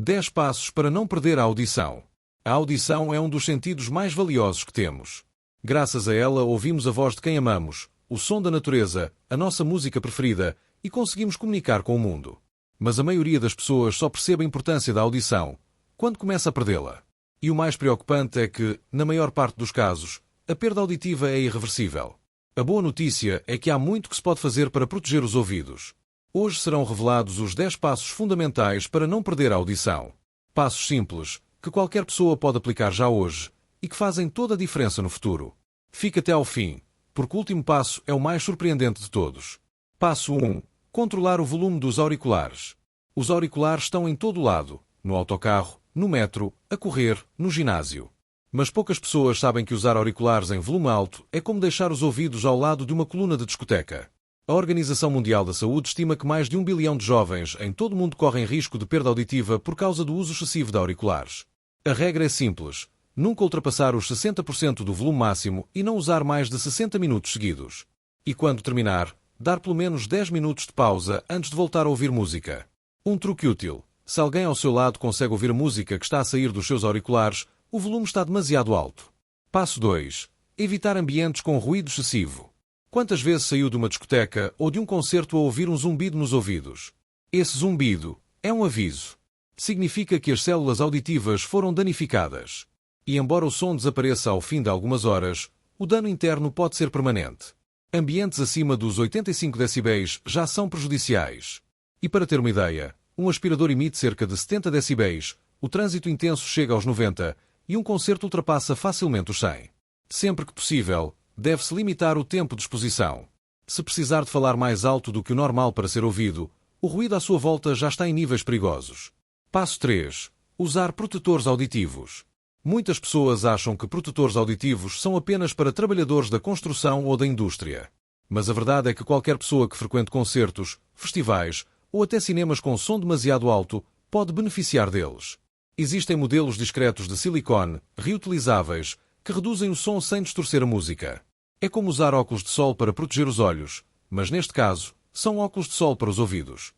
10 passos para não perder a audição. A audição é um dos sentidos mais valiosos que temos. Graças a ela ouvimos a voz de quem amamos, o som da natureza, a nossa música preferida e conseguimos comunicar com o mundo. Mas a maioria das pessoas só percebe a importância da audição quando começa a perdê-la. E o mais preocupante é que, na maior parte dos casos, a perda auditiva é irreversível. A boa notícia é que há muito que se pode fazer para proteger os ouvidos. Hoje serão revelados os 10 passos fundamentais para não perder a audição. Passos simples, que qualquer pessoa pode aplicar já hoje e que fazem toda a diferença no futuro. Fique até ao fim, porque o último passo é o mais surpreendente de todos. Passo 1. Controlar o volume dos auriculares. Os auriculares estão em todo lado, no autocarro, no metro, a correr, no ginásio. Mas poucas pessoas sabem que usar auriculares em volume alto é como deixar os ouvidos ao lado de uma coluna de discoteca. A Organização Mundial da Saúde estima que mais de 1 bilhão de jovens em todo o mundo correm risco de perda auditiva por causa do uso excessivo de auriculares. A regra é simples: nunca ultrapassar os 60% do volume máximo e não usar mais de 60 minutos seguidos. E quando terminar, dar pelo menos 10 minutos de pausa antes de voltar a ouvir música. Um truque útil: se alguém ao seu lado consegue ouvir a música que está a sair dos seus auriculares, o volume está demasiado alto. Passo 2. Evitar ambientes com ruído excessivo. Quantas vezes saiu de uma discoteca ou de um concerto a ouvir um zumbido nos ouvidos? Esse zumbido é um aviso. Significa que as células auditivas foram danificadas. E embora o som desapareça ao fim de algumas horas, o dano interno pode ser permanente. Ambientes acima dos 85 decibéis já são prejudiciais. E para ter uma ideia, um aspirador emite cerca de 70 decibéis, o trânsito intenso chega aos 90 e um concerto ultrapassa facilmente os 100. Sempre que possível, deve-se limitar o tempo de exposição. Se precisar de falar mais alto do que o normal para ser ouvido, o ruído à sua volta já está em níveis perigosos. Passo 3. Usar protetores auditivos. Muitas pessoas acham que protetores auditivos são apenas para trabalhadores da construção ou da indústria. Mas a verdade é que qualquer pessoa que frequente concertos, festivais ou até cinemas com som demasiado alto pode beneficiar deles. Existem modelos discretos de silicone, reutilizáveis, que reduzem o som sem distorcer a música. É como usar óculos de sol para proteger os olhos, mas neste caso, são óculos de sol para os ouvidos.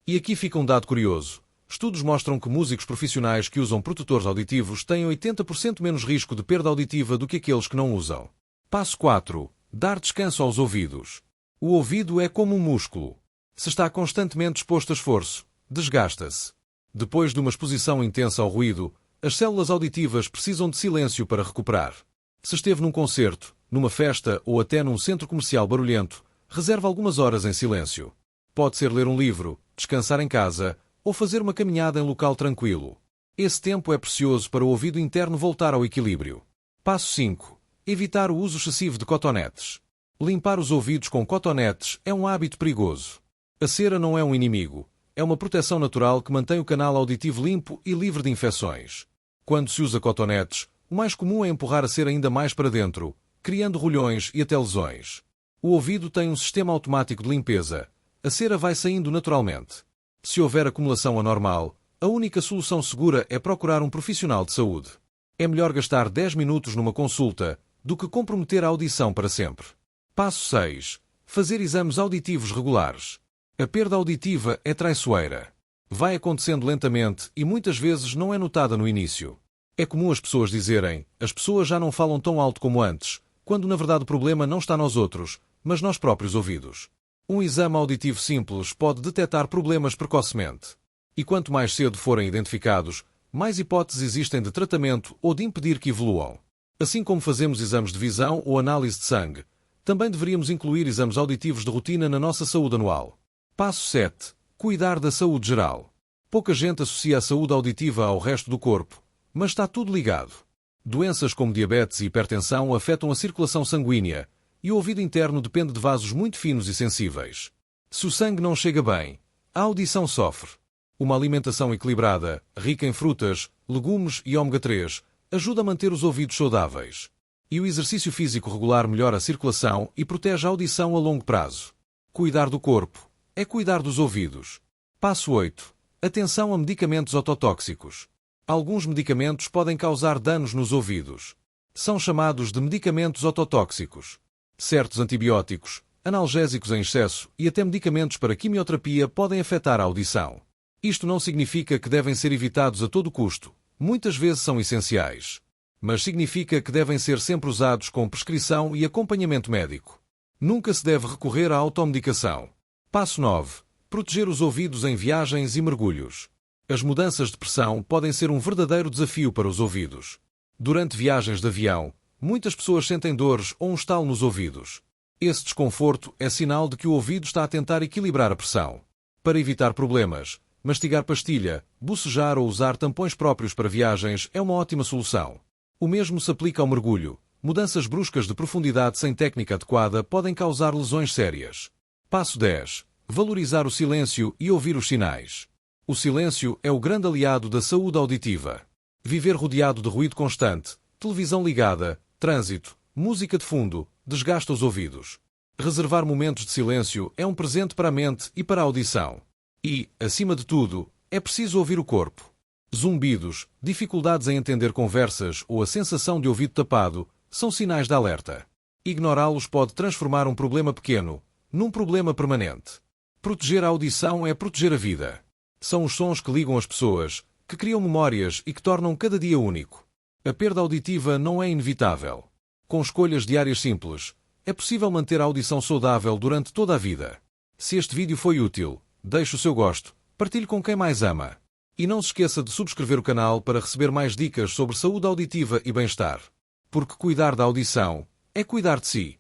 E aqui fica um dado curioso. Estudos mostram que músicos profissionais que usam protetores auditivos têm 80% menos risco de perda auditiva do que aqueles que não usam. Passo 4. Dar descanso aos ouvidos. O ouvido é como um músculo. Se está constantemente exposto a esforço, desgasta-se. Depois de uma exposição intensa ao ruído, as células auditivas precisam de silêncio para recuperar. Se esteve num concerto, numa festa ou até num centro comercial barulhento, reserve algumas horas em silêncio. Pode ser ler um livro, descansar em casa ou fazer uma caminhada em local tranquilo. Esse tempo é precioso para o ouvido interno voltar ao equilíbrio. Passo 5. Evitar o uso excessivo de cotonetes. Limpar os ouvidos com cotonetes é um hábito perigoso. A cera não é um inimigo. É uma proteção natural que mantém o canal auditivo limpo e livre de infecções. Quando se usa cotonetes, o mais comum é empurrar a cera ainda mais para dentro, criando rolhões e até lesões. O ouvido tem um sistema automático de limpeza. A cera vai saindo naturalmente. Se houver acumulação anormal, a única solução segura é procurar um profissional de saúde. É melhor gastar 10 minutos numa consulta do que comprometer a audição para sempre. Passo 6. Fazer exames auditivos regulares. A perda auditiva é traiçoeira. Vai acontecendo lentamente e muitas vezes não é notada no início. É comum as pessoas dizerem: as pessoas já não falam tão alto como antes, quando na verdade o problema não está nos outros, mas nos próprios ouvidos. Um exame auditivo simples pode detectar problemas precocemente. E quanto mais cedo forem identificados, mais hipóteses existem de tratamento ou de impedir que evoluam. Assim como fazemos exames de visão ou análise de sangue, também deveríamos incluir exames auditivos de rotina na nossa saúde anual. Passo 7. Cuidar da saúde geral. Pouca gente associa a saúde auditiva ao resto do corpo, mas está tudo ligado. Doenças como diabetes e hipertensão afetam a circulação sanguínea, e o ouvido interno depende de vasos muito finos e sensíveis. Se o sangue não chega bem, a audição sofre. Uma alimentação equilibrada, rica em frutas, legumes e ômega 3, ajuda a manter os ouvidos saudáveis. E o exercício físico regular melhora a circulação e protege a audição a longo prazo. Cuidar do corpo é cuidar dos ouvidos. Passo 8. Atenção a medicamentos ototóxicos. Alguns medicamentos podem causar danos nos ouvidos. São chamados de medicamentos ototóxicos. Certos antibióticos, analgésicos em excesso e até medicamentos para quimioterapia podem afetar a audição. Isto não significa que devem ser evitados a todo custo. Muitas vezes são essenciais. Mas significa que devem ser sempre usados com prescrição e acompanhamento médico. Nunca se deve recorrer à automedicação. Passo 9. Proteger os ouvidos em viagens e mergulhos. As mudanças de pressão podem ser um verdadeiro desafio para os ouvidos. Durante viagens de avião, muitas pessoas sentem dores ou um estalo nos ouvidos. Esse desconforto é sinal de que o ouvido está a tentar equilibrar a pressão. Para evitar problemas, mastigar pastilha, bocejar ou usar tampões próprios para viagens é uma ótima solução. O mesmo se aplica ao mergulho. Mudanças bruscas de profundidade sem técnica adequada podem causar lesões sérias. Passo 10. Valorizar o silêncio e ouvir os sinais. O silêncio é o grande aliado da saúde auditiva. Viver rodeado de ruído constante, televisão ligada, trânsito, música de fundo, desgasta os ouvidos. Reservar momentos de silêncio é um presente para a mente e para a audição. E, acima de tudo, é preciso ouvir o corpo. Zumbidos, dificuldades em entender conversas ou a sensação de ouvido tapado são sinais de alerta. Ignorá-los pode transformar um problema pequeno num problema permanente. Proteger a audição é proteger a vida. São os sons que ligam as pessoas, que criam memórias e que tornam cada dia único. A perda auditiva não é inevitável. Com escolhas diárias simples, é possível manter a audição saudável durante toda a vida. Se este vídeo foi útil, deixe o seu gosto, partilhe com quem mais ama. E não se esqueça de subscrever o canal para receber mais dicas sobre saúde auditiva e bem-estar. Porque cuidar da audição é cuidar de si.